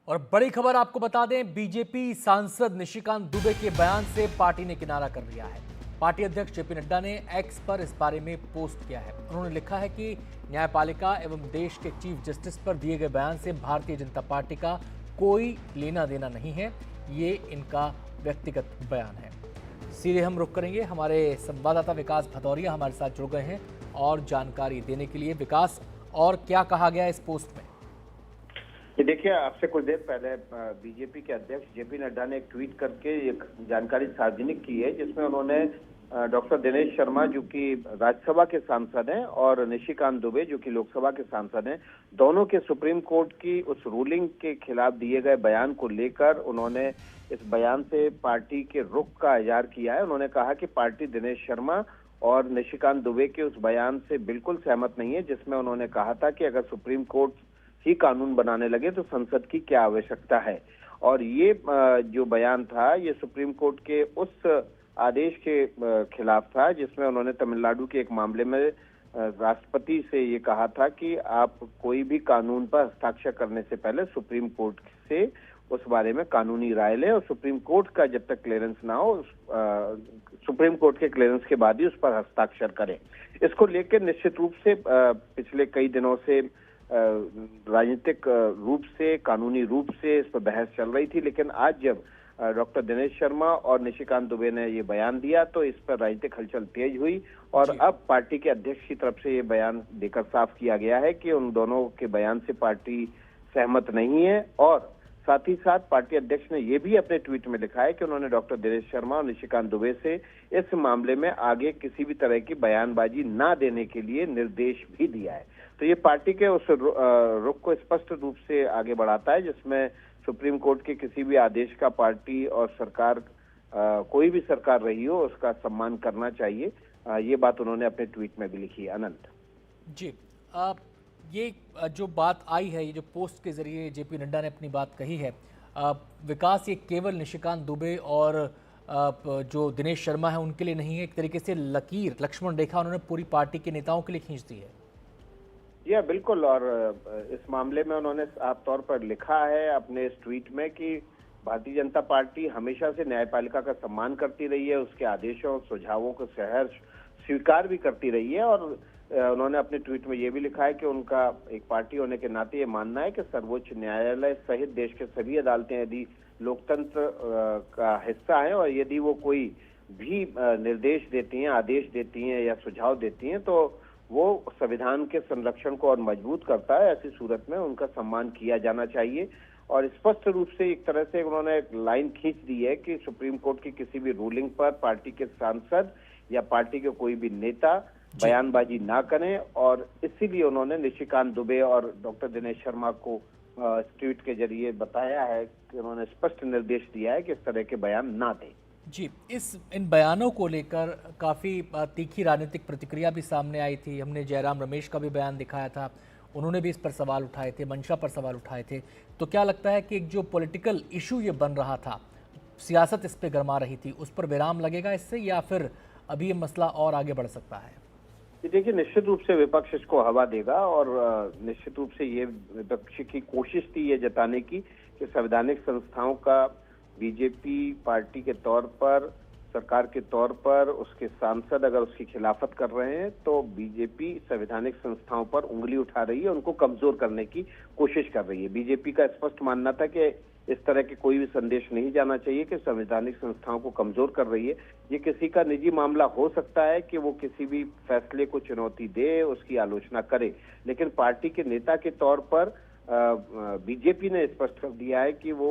और बड़ी खबर आपको बता दें, बीजेपी सांसद निशिकांत दुबे के बयान से पार्टी ने किनारा कर लिया है। पार्टी अध्यक्ष जेपी नड्डा ने एक्स पर इस बारे में पोस्ट किया है। उन्होंने लिखा है कि न्यायपालिका एवं देश के चीफ जस्टिस पर दिए गए बयान से भारतीय जनता पार्टी का कोई लेना देना नहीं है, ये इनका व्यक्तिगत बयान है। सीधे हम रुख करेंगे, हमारे संवाददाता विकास भदौरिया हमारे साथ जुड़ गए हैं और जानकारी देने के लिए। विकास, और क्या कहा गया इस पोस्ट में? ये देखिए, आपसे कुछ देर पहले बीजेपी के अध्यक्ष जेपी नड्डा ने एक ट्वीट करके एक जानकारी सार्वजनिक की है, जिसमें उन्होंने डॉक्टर दिनेश शर्मा जो कि राज्यसभा के सांसद हैं और निशिकांत दुबे जो कि लोकसभा के सांसद हैं, दोनों के सुप्रीम कोर्ट की उस रूलिंग के खिलाफ दिए गए बयान को लेकर उन्होंने इस बयान से पार्टी के रुख का इजहार किया है। उन्होंने कहा कि पार्टी दिनेश शर्मा और निशिकांत दुबे के उस बयान से बिल्कुल सहमत नहीं है, जिसमें उन्होंने कहा था कि अगर सुप्रीम कोर्ट ही कानून बनाने लगे तो संसद की क्या आवश्यकता है। और ये जो बयान था, ये सुप्रीम कोर्ट के उस आदेश के खिलाफ था जिसमें उन्होंने तमिलनाडु के एक मामले में राष्ट्रपति से ये कहा था कि आप कोई भी कानून पर हस्ताक्षर करने से पहले सुप्रीम कोर्ट से उस बारे में कानूनी राय लें और सुप्रीम कोर्ट का जब तक क्लियरेंस ना हो, सुप्रीम कोर्ट के क्लियरेंस के बाद ही उस पर हस्ताक्षर करें। इसको लेकर निश्चित रूप से पिछले कई दिनों से राजनीतिक रूप से, कानूनी रूप से इस पर बहस चल रही थी, लेकिन आज जब डॉक्टर दिनेश शर्मा और निशिकांत दुबे ने ये बयान दिया तो इस पर राजनीतिक हलचल तेज हुई और अब पार्टी के अध्यक्ष की तरफ से ये बयान देकर साफ किया गया है कि उन दोनों के बयान से पार्टी सहमत नहीं है। और साथ ही साथ पार्टी अध्यक्ष ने ये भी अपने ट्वीट में लिखा है कि उन्होंने डॉक्टर दिनेश शर्मा और निशिकांत दुबे से इस मामले में आगे किसी भी तरह की बयानबाजी ना देने के लिए निर्देश भी दिया है। तो ये पार्टी के उस रुख को स्पष्ट रूप से आगे बढ़ाता है, जिसमें सुप्रीम कोर्ट के किसी भी आदेश का पार्टी और सरकार, कोई भी सरकार रही हो, उसका सम्मान करना चाहिए। ये बात उन्होंने अपने ट्वीट में भी लिखी है। अनंत जी, ये जो बात आई है, ये जो पोस्ट के जरिए जेपी नड्डा ने अपनी बात कही है, विकास, ये केवल निशिकांत दुबे और जो दिनेश शर्मा है उनके लिए नहीं है, एक तरीके से लकीर, लक्ष्मण रेखा उन्होंने पूरी पार्टी के नेताओं के लिए खींच दी है। या बिल्कुल, और इस मामले में उन्होंने साफ तौर पर लिखा है अपने इस ट्वीट में कि भारतीय जनता पार्टी हमेशा से न्यायपालिका का सम्मान करती रही है, उसके आदेशों और सुझावों को सहर्ष स्वीकार भी करती रही है। और उन्होंने अपने ट्वीट में ये भी लिखा है कि उनका एक पार्टी होने के नाते ये मानना है कि सर्वोच्च न्यायालय सहित देश के सभी अदालतें यदि लोकतंत्र का हिस्सा है और यदि वो कोई भी निर्देश देती हैं, आदेश देती हैं या सुझाव देती हैं, तो वो संविधान के संरक्षण को और मजबूत करता है। ऐसी सूरत में उनका सम्मान किया जाना चाहिए। और स्पष्ट रूप से एक तरह से उन्होंने एक लाइन खींच दी है कि सुप्रीम कोर्ट की किसी भी रूलिंग पर पार्टी के सांसद या पार्टी के कोई भी नेता बयानबाजी ना करें। और इसीलिए उन्होंने निशिकांत दुबे और डॉक्टर दिनेश शर्मा को ट्वीट के जरिए बताया है कि उन्होंने स्पष्ट निर्देश दिया है कि इस तरह के बयान ना दें। जी, इन बयानों को लेकर काफ़ी तीखी राजनीतिक प्रतिक्रिया भी सामने आई थी। हमने जयराम रमेश का भी बयान दिखाया था, उन्होंने भी इस पर सवाल उठाए थे, मंशा पर सवाल उठाए थे। तो क्या लगता है कि एक जो पॉलिटिकल इशू ये बन रहा था, सियासत इस पे गरमा रही थी, उस पर विराम लगेगा इससे, या फिर अभी ये मसला और आगे बढ़ सकता है? देखिए, निश्चित रूप से विपक्ष इसको हवा देगा और निश्चित रूप से ये विपक्ष की कोशिश थी ये जताने की कि संवैधानिक संस्थाओं का बीजेपी पार्टी के तौर पर, सरकार के तौर पर उसके सांसद अगर उसकी खिलाफत कर रहे हैं तो बीजेपी संवैधानिक संस्थाओं पर उंगली उठा रही है, उनको कमजोर करने की कोशिश कर रही है। बीजेपी का स्पष्ट मानना था कि इस तरह के कोई भी संदेश नहीं जाना चाहिए कि संवैधानिक संस्थाओं को कमजोर कर रही है। ये किसी का निजी मामला हो सकता है कि वो किसी भी फैसले को चुनौती दे, उसकी आलोचना करे, लेकिन पार्टी के नेता के तौर पर बीजेपी ने स्पष्ट कर दिया है कि वो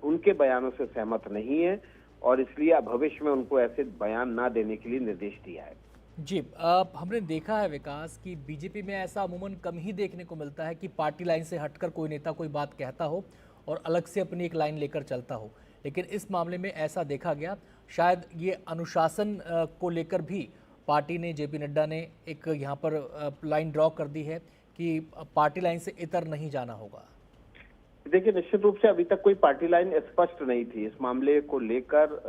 उनके बयानों से सहमत नहीं है और इसलिए भविष्य में उनको ऐसे बयान ना देने के लिए निर्देश दिया है। जी, हमने देखा है विकास कि बीजेपी में ऐसा अमूमन कम ही देखने को मिलता है कि पार्टी लाइन से हटकर कोई नेता कोई बात कहता हो और अलग से अपनी एक लाइन लेकर चलता हो, लेकिन इस मामले में ऐसा देखा गया। शायद ये अनुशासन को लेकर भी पार्टी ने, जेपी नड्डा ने एक यहाँ पर लाइन ड्रॉ कर दी है कि पार्टी लाइन से इतर नहीं जाना होगा। देखिए, निश्चित रूप से अभी तक कोई पार्टी लाइन स्पष्ट नहीं थी। इस मामले को लेकर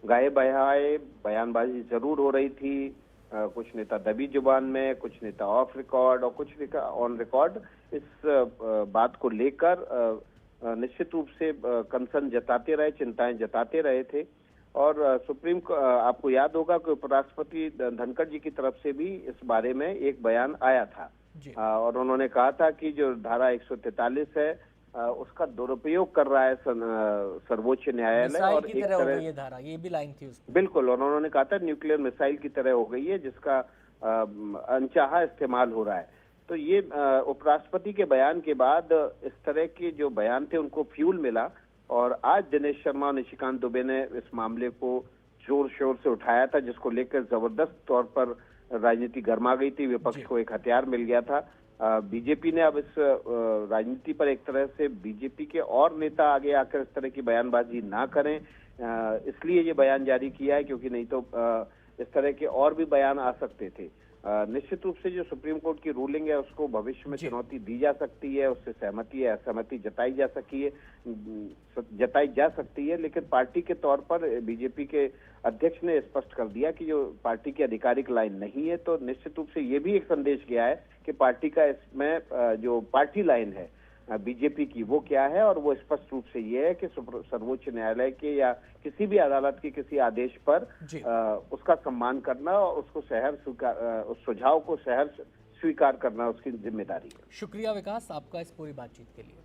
गाये बहाए बयानबाजी जरूर हो रही थी। कुछ नेता दबी जुबान में, कुछ नेता ऑफ रिकॉर्ड और कुछ नेता ऑन रिकॉर्ड इस बात को लेकर निश्चित रूप से कंसर्न जताते रहे, चिंताएं जताते रहे थे। और आपको याद होगा कि उपराष्ट्रपति धनखड़ जी की तरफ से भी इस बारे में एक बयान आया था। और उन्होंने कहा था कि जो धारा 143 है उसका दुरुपयोग कर रहा है सर्वोच्च न्यायालय, और की तरह हो गई है धारा, ये भी लाइन थी उसमें। बिल्कुल, और उन्होंने कहा था न्यूक्लियर मिसाइल की तरह हो गई है, जिसका अनचाहा इस्तेमाल हो रहा है। तो ये उपराष्ट्रपति के बयान के बाद इस तरह के जो बयान थे उनको फ्यूल मिला, और आज दिनेश शर्मा और निशिकांत दुबे ने इस मामले को जोर शोर से उठाया था, जिसको लेकर जबरदस्त तौर पर राजनीति गर्मा गई थी। विपक्ष को एक हथियार मिल गया था। बीजेपी ने अब इस राजनीति पर एक तरह से बीजेपी के और नेता आगे आकर इस तरह की बयानबाजी ना करें, इसलिए ये बयान जारी किया है, क्योंकि नहीं तो इस तरह के और भी बयान आ सकते थे। निश्चित रूप से जो सुप्रीम कोर्ट की रूलिंग है उसको भविष्य में चुनौती दी जा सकती है, उससे सहमति या असहमति जताई जा सकती है, लेकिन पार्टी के तौर पर बीजेपी के अध्यक्ष ने स्पष्ट कर दिया कि जो पार्टी की आधिकारिक लाइन नहीं है। तो निश्चित रूप से ये भी एक संदेश गया है कि पार्टी का इसमें जो पार्टी लाइन है बीजेपी की वो क्या है, और वो स्पष्ट रूप से ये है कि सर्वोच्च न्यायालय के या किसी भी अदालत के किसी आदेश पर उसका सम्मान करना और उसको उस सुझाव को सहर्ष स्वीकार करना उसकी जिम्मेदारी है। शुक्रिया विकास आपका इस पूरी बातचीत के लिए।